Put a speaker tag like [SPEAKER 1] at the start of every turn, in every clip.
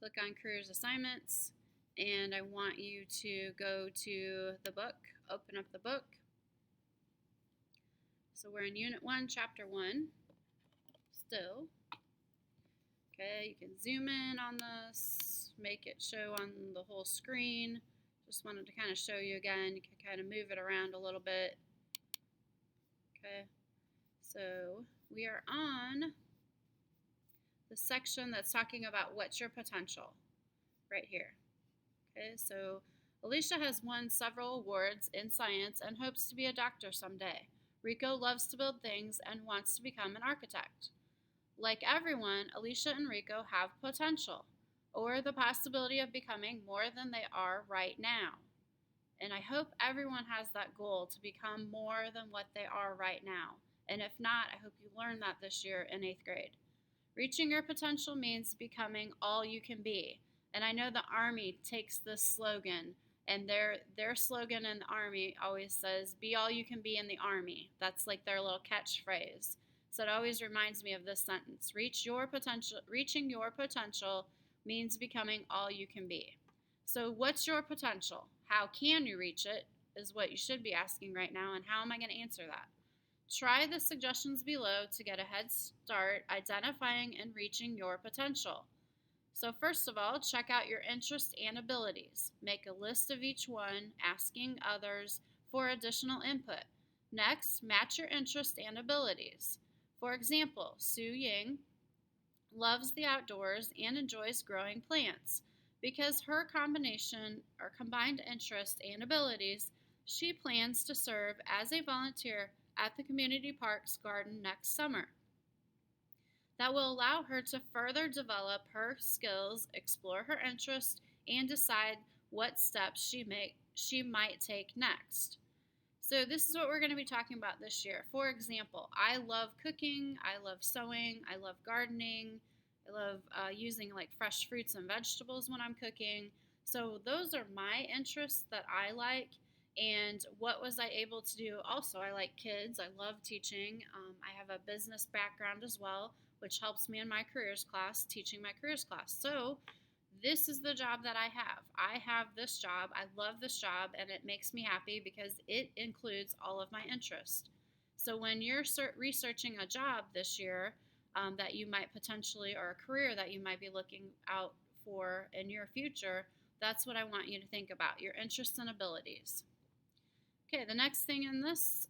[SPEAKER 1] Click on Careers Assignments, and I want you to go to the book, open up the book. So we're in Unit 1, Chapter 1 still. Okay, you can zoom in on this, make it show on the whole screen. Just wanted to kind of show you again. You can kind of move it around a little bit. Okay, so we are on the section that's talking about what's your potential right here. Okay, so Alicia has won several awards in science and hopes to be a doctor someday. Rico loves to build things and wants to become an architect. Like everyone, Alicia and Rico have potential, or the possibility of becoming more than they are right now. And I hope everyone has that goal to become more than what they are right now. And if not, I hope you learn that this year in 8th grade. Reaching your potential means becoming all you can be. And I know the Army takes this slogan, and their slogan in the Army always says, "Be all you can be in the Army." That's like their little catchphrase. So it always reminds me of this sentence. Reaching your potential means becoming all you can be. So what's your potential? How can you reach it is what you should be asking right now, and how am I going to answer that? Try the suggestions below to get a head start identifying and reaching your potential. So first of all, check out your interests and abilities. Make a list of each one, asking others for additional input. Next, match your interests and abilities. For example, Su Ying loves the outdoors and enjoys growing plants. Because her combination or combined interests and abilities, she plans to serve as a volunteer at the community park's garden next summer. That will allow her to further develop her skills, explore her interests, and decide what steps she might take next. So this is what we're going to be talking about this year. For example, I love cooking, I love sewing, I love gardening, I love using like fresh fruits and vegetables when I'm cooking. So those are my interests that I like. And what was I able to do? Also, I like kids. I love teaching. I have a business background as well, which helps me in my careers class, teaching my careers class. So this is the job that I have. I have this job. I love this job, and it makes me happy because it includes all of my interests. So when you're researching a job this year that you might potentially, or a career that you might be looking out for in your future, that's what I want you to think about, your interests and abilities. Okay, the next thing in this,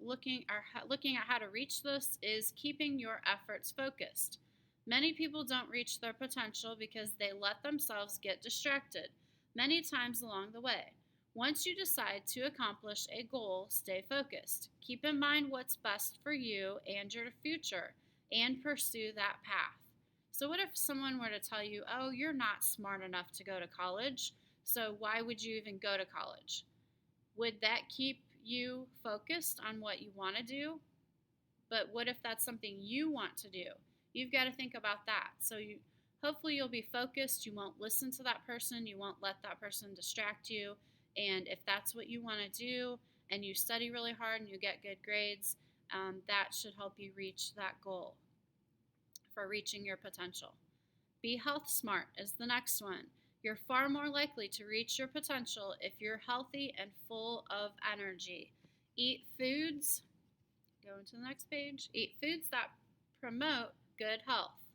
[SPEAKER 1] looking at how to reach this, is keeping your efforts focused. Many people don't reach their potential because they let themselves get distracted many times along the way. Once you decide to accomplish a goal, stay focused. Keep in mind what's best for you and your future, and pursue that path. So, what if someone were to tell you, "Oh, you're not smart enough to go to college, so why would you even go to college?" Would that keep you focused on what you want to do? But what if that's something you want to do? You've got to think about that. So hopefully you'll be focused. You won't listen to that person. You won't let that person distract you. And if that's what you want to do and you study really hard and you get good grades, that should help you reach that goal for reaching your potential. Be health smart is the next one. You're far more likely to reach your potential if you're healthy and full of energy. Eat foods, go to the next page, eat foods that promote good health.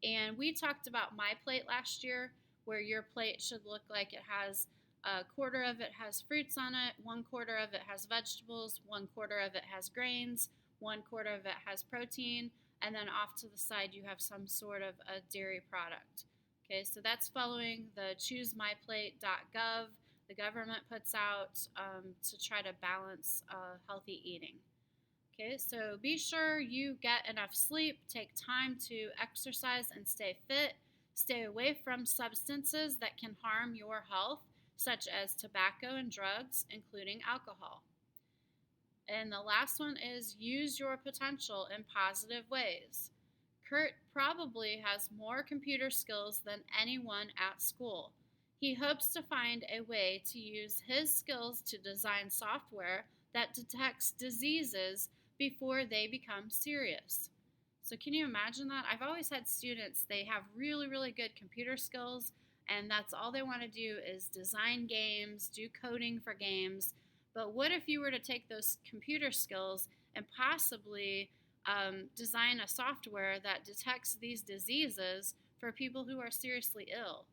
[SPEAKER 1] And we talked about My Plate last year, where your plate should look like it has a quarter of it has fruits on it, one quarter of it has vegetables, one quarter of it has grains, one quarter of it has protein, and then off to the side you have some sort of a dairy product. Okay, so that's following the choosemyplate.gov the government puts out to try to balance healthy eating. Okay, so be sure you get enough sleep, take time to exercise and stay fit, stay away from substances that can harm your health, such as tobacco and drugs, including alcohol. And the last one is use your potential in positive ways. Kurt probably has more computer skills than anyone at school. He hopes to find a way to use his skills to design software that detects diseases before they become serious. So can you imagine that? I've always had students, they have really, really good computer skills, and that's all they want to do is design games, do coding for games. But what if you were to take those computer skills and possibly design a software that detects these diseases for people who are seriously ill?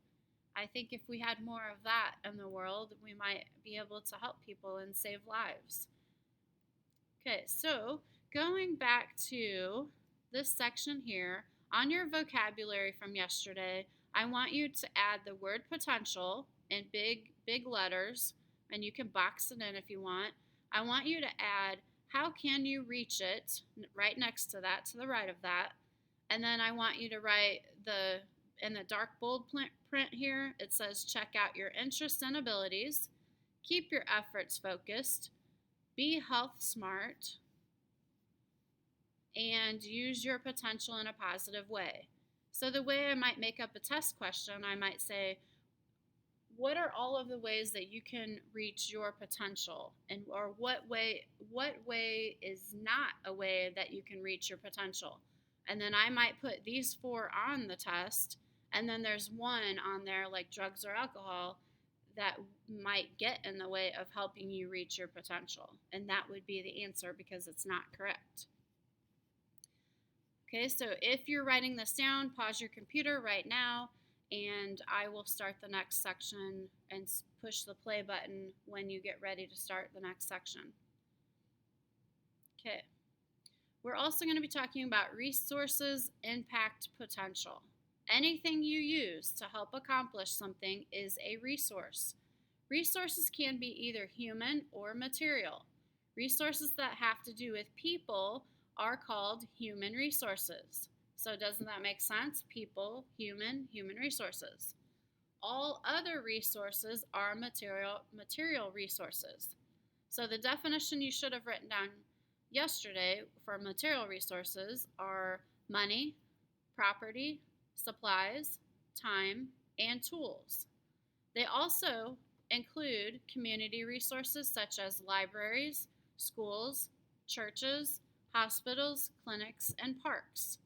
[SPEAKER 1] I think if we had more of that in the world, we might be able to help people and save lives. Okay, so going back to this section here, on your vocabulary from yesterday, I want you to add the word potential in big letters, and you can box it in if you want. I want you to add how can you reach it right next to that, to the right of that. And then I want you to write in the dark bold print here, it says check out your interests and abilities, keep your efforts focused, be health smart, and use your potential in a positive way. So the way I might make up a test question, I might say, what are all of the ways that you can reach your potential? And or what way is not a way that you can reach your potential? And then I might put these 4 on the test, and then there's one on there like drugs or alcohol that might get in the way of helping you reach your potential. And that would be the answer because it's not correct. Okay, so if you're writing this down, pause your computer right now, and I will start the next section and push the play button when you get ready to start the next section. Okay, we're also going to be talking about resources, impact, potential. Anything you use to help accomplish something is a resource. Resources can be either human or material. Resources that have to do with people are called human resources. So doesn't that make sense? People, human resources. All other resources are material resources. So the definition you should have written down yesterday for material resources are money, property, supplies, time, and tools. They also include community resources such as libraries, schools, churches, hospitals, clinics, and parks.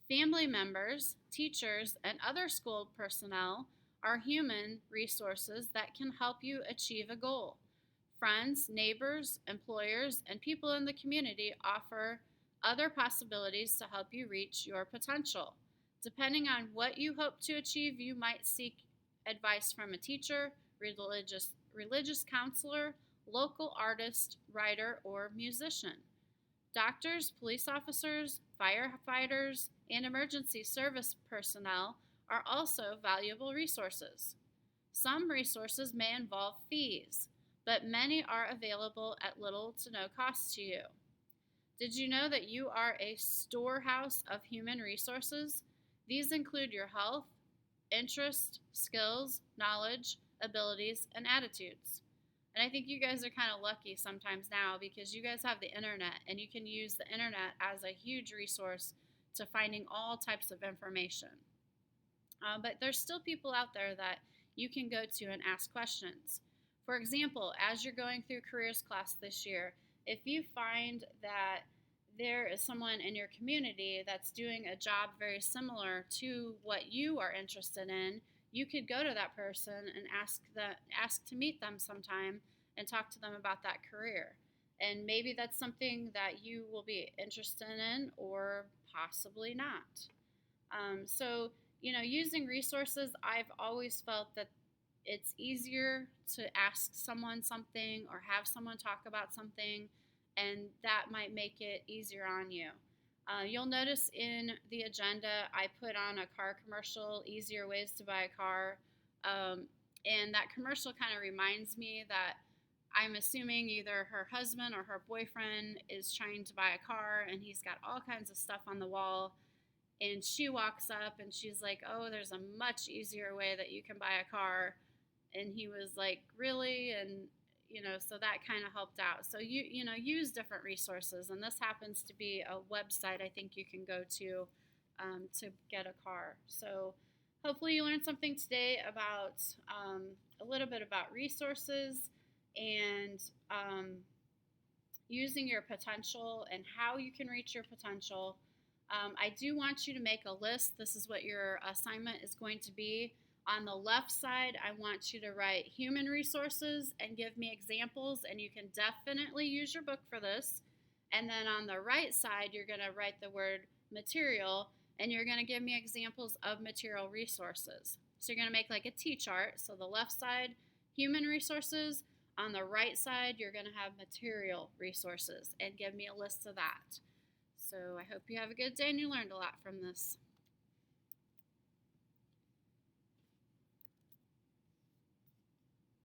[SPEAKER 1] Family members, teachers, and other school personnel are human resources that can help you achieve a goal. Friends, neighbors, employers, and people in the community offer other possibilities to help you reach your potential. Depending on what you hope to achieve, you might seek advice from a teacher, religious counselor, local artist, writer, or musician. Doctors, police officers, firefighters, and emergency service personnel are also valuable resources. Some resources may involve fees, but many are available at little to no cost to you. Did you know that you are a storehouse of human resources? These include your health, interests, skills, knowledge, abilities, and attitudes. And I think you guys are kind of lucky sometimes now because you guys have the internet and you can use the internet as a huge resource to finding all types of information. But there's still people out there that you can go to and ask questions. For example, as you're going through careers class this year, if you find that there is someone in your community that's doing a job very similar to what you are interested in, you could go to that person and ask to meet them sometime and talk to them about that career. And maybe that's something that you will be interested in or possibly not. So, using resources, I've always felt that it's easier to ask someone something or have someone talk about something, and that might make it easier on you. You'll notice in the agenda I put on a car commercial, easier ways to buy a car. And that commercial kind of reminds me that I'm assuming either her husband or her boyfriend is trying to buy a car and he's got all kinds of stuff on the wall. And she walks up and she's like, oh, there's a much easier way that you can buy a car. And he was like, really? And so that kind of helped out. So use different resources, and this happens to be a website I think you can go to get a car. So hopefully you learned something today about a little bit about resources, and using your potential and how you can reach your potential. I do want you to make a list. This is what your assignment is going to be. On the left side, I want you to write human resources and give me examples, and you can definitely use your book for this. And then on the right side, you're going to write the word material, and you're going to give me examples of material resources. So you're going to make like a T-chart. So the left side, human resources. On the right side, you're going to have material resources and give me a list of that. So I hope you have a good day and you learned a lot from this.